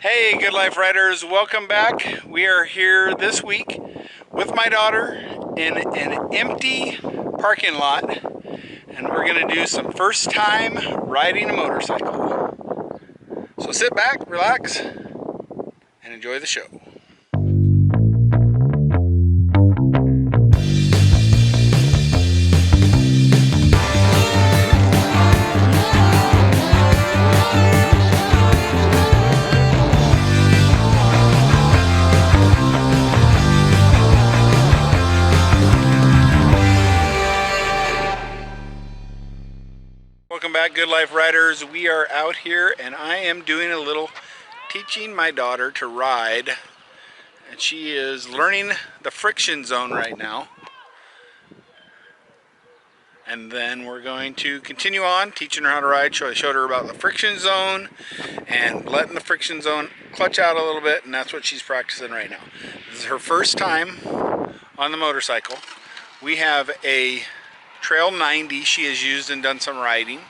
Hey, Good Life Riders, welcome back. We are here this week with my daughter in an empty parking lot, and we're going to do some first time riding a motorcycle. So sit back, relax, and enjoy the show. Welcome back, Good Life Riders. We are out here and I am doing a little teaching my daughter to ride, and she is learning the friction zone right now. And then we're going to continue on teaching her how to ride. I showed her about the friction zone and letting the friction zone clutch out a little bit, and that's what she's practicing right now. This is her first time on the motorcycle. We have a Trail 90 she has used and done some riding,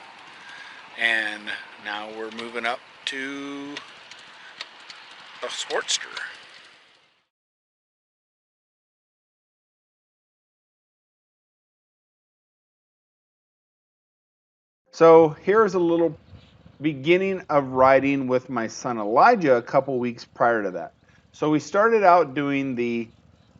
and now we're moving up to a Sportster. So here's a little beginning of riding with my son Elijah a couple weeks prior to that. So we started out doing the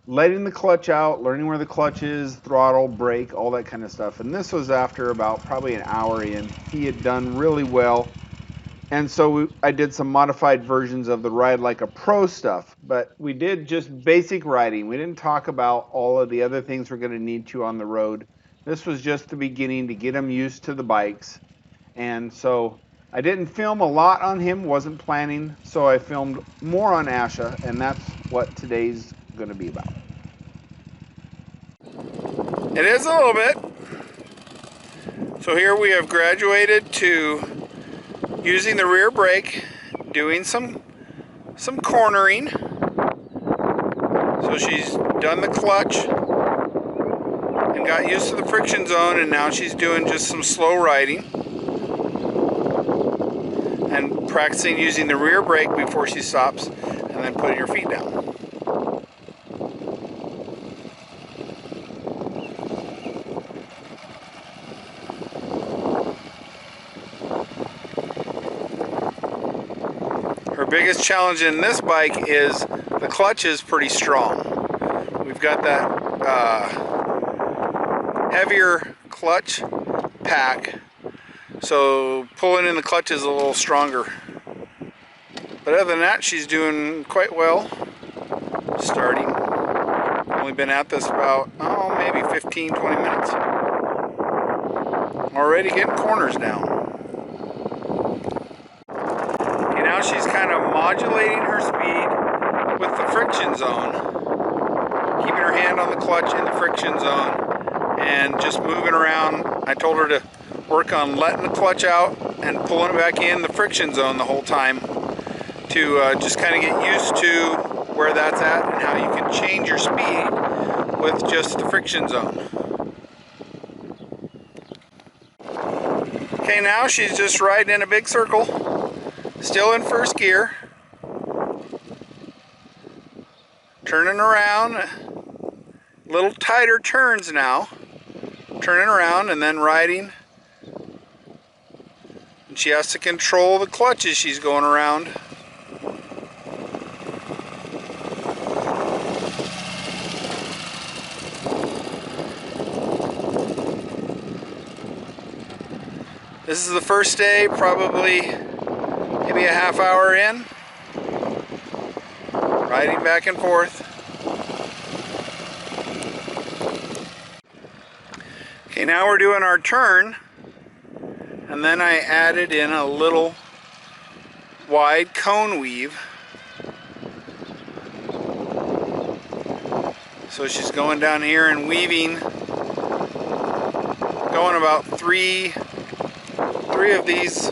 letting the clutch out, learning where the clutch is, throttle, brake, all that kind of stuff. And this was after about probably an hour in. He had done really well. And so I did some modified versions of the Ride Like a Pro stuff. But we did just basic riding. We didn't talk about all of the other things we're going to need to on the road. This was just the beginning to get him used to the bikes. And so I didn't film a lot on him, wasn't planning. So I filmed more on Asha, and that's what today's going to be about. It is a little bit. So here we have graduated to using the rear brake, doing some cornering. So she's done the clutch and got used to the friction zone, and now she's doing just some slow riding and practicing using the rear brake before she stops, and then putting her feet down. Her biggest challenge in this bike is the clutch is pretty strong. We've got that heavier clutch pack, so pulling in the clutch is a little stronger. But other than that, she's doing quite well starting. Only been at this about, maybe 15-20 minutes. Already getting corners down. Now she's kind of modulating her speed with the friction zone, keeping her hand on the clutch in the friction zone and just moving around. I told her to work on letting the clutch out and pulling it back in the friction zone the whole time to just kind of get used to where that's at and how you can change your speed with just the friction zone. Okay, now she's just riding in a big circle. Still in first gear, turning around, little tighter turns now, turning around and then riding. And she has to control the clutch as she's going around. This is the first day, probably maybe a half hour in, riding back and forth. Okay, now we're doing our turn, and then I added in a little wide cone weave. So she's going down here and weaving, going about three of these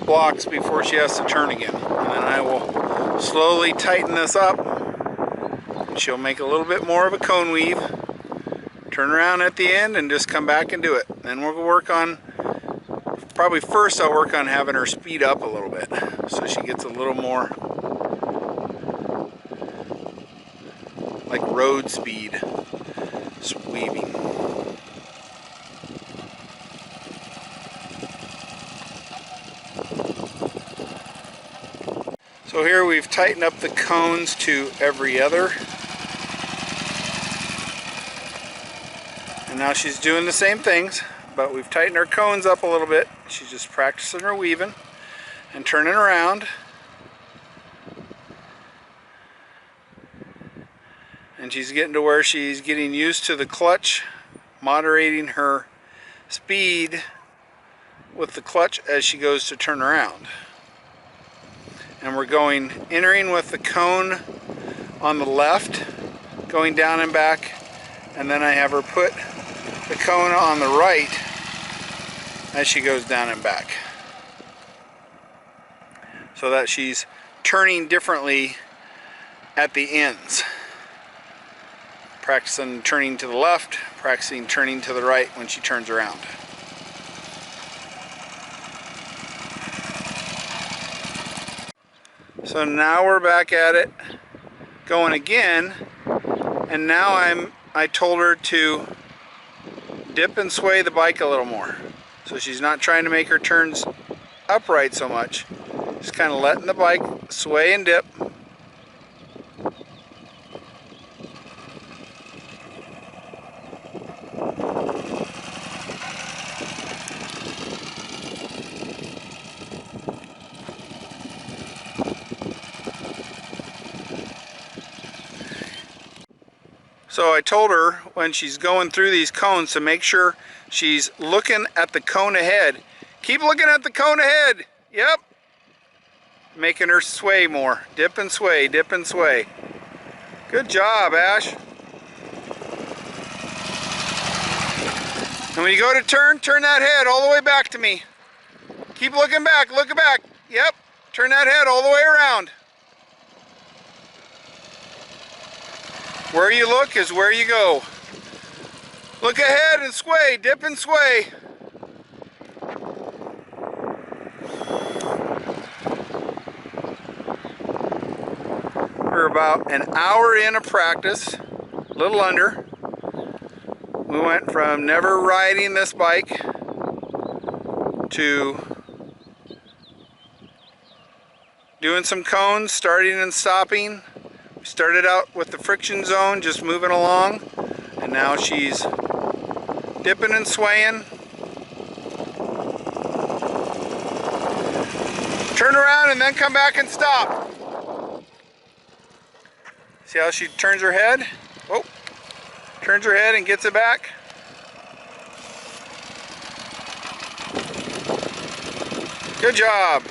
blocks before she has to turn again. And then I will slowly tighten this up. She'll make a little bit more of a cone weave, turn around at the end, and just come back and do it. Then we'll work on, probably first I'll work on having her speed up a little bit so she gets a little more road speed. Just weaving. So here we've tightened up the cones to every other. And now she's doing the same things, but we've tightened her cones up a little bit. She's just practicing her weaving and turning around. And she's getting to where she's getting used to the clutch, moderating her speed with the clutch as she goes to turn around. And we're entering with the cone on the left, going down and back, and then I have her put the cone on the right as she goes down and back, so that she's turning differently at the ends. Practicing turning to the left, practicing turning to the right when she turns around. So now we're back at it, going again, and now I told her to dip and sway the bike a little more. So she's not trying to make her turns upright so much. Just kind of letting the bike sway and dip. So I told her when she's going through these cones to make sure she's looking at the cone ahead. Keep looking at the cone ahead. Yep. Making her sway more. Dip and sway, dip and sway. Good job, Ash. And when you go to turn that head all the way back to me. Keep looking back, look back. Yep. Turn that head all the way around. Where you look is where you go. Look ahead and sway, dip and sway. We're about an hour in of practice, a little under. We went from never riding this bike to doing some cones, starting and stopping. We started out with the friction zone, just moving along, and now she's dipping and swaying. Turn around and then come back and stop. See how she turns her head? Oh, turns her head and gets it back. Good job.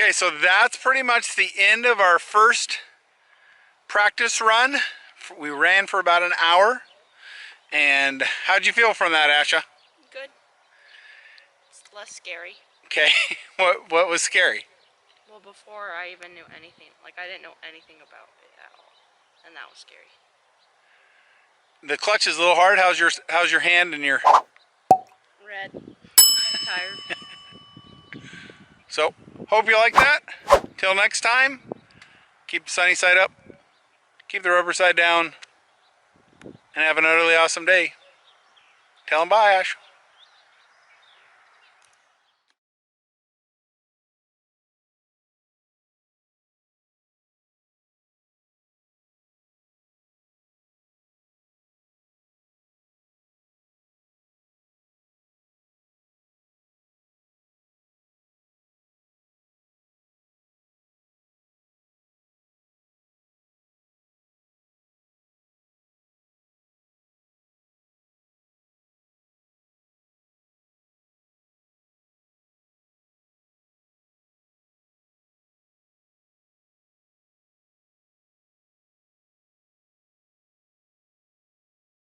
Okay, so that's pretty much the end of our first practice run. We ran for about an hour. And how'd you feel from that, Asha? Good. It's less scary. Okay, what was scary? Well, before I even knew anything, like I didn't know anything about it at all, and that was scary. The clutch is a little hard. How's your hand and your... Red. Tired. So, hope you like that. Till next time, keep the sunny side up, keep the rubber side down, and have an utterly awesome day. Tell them bye, Ash.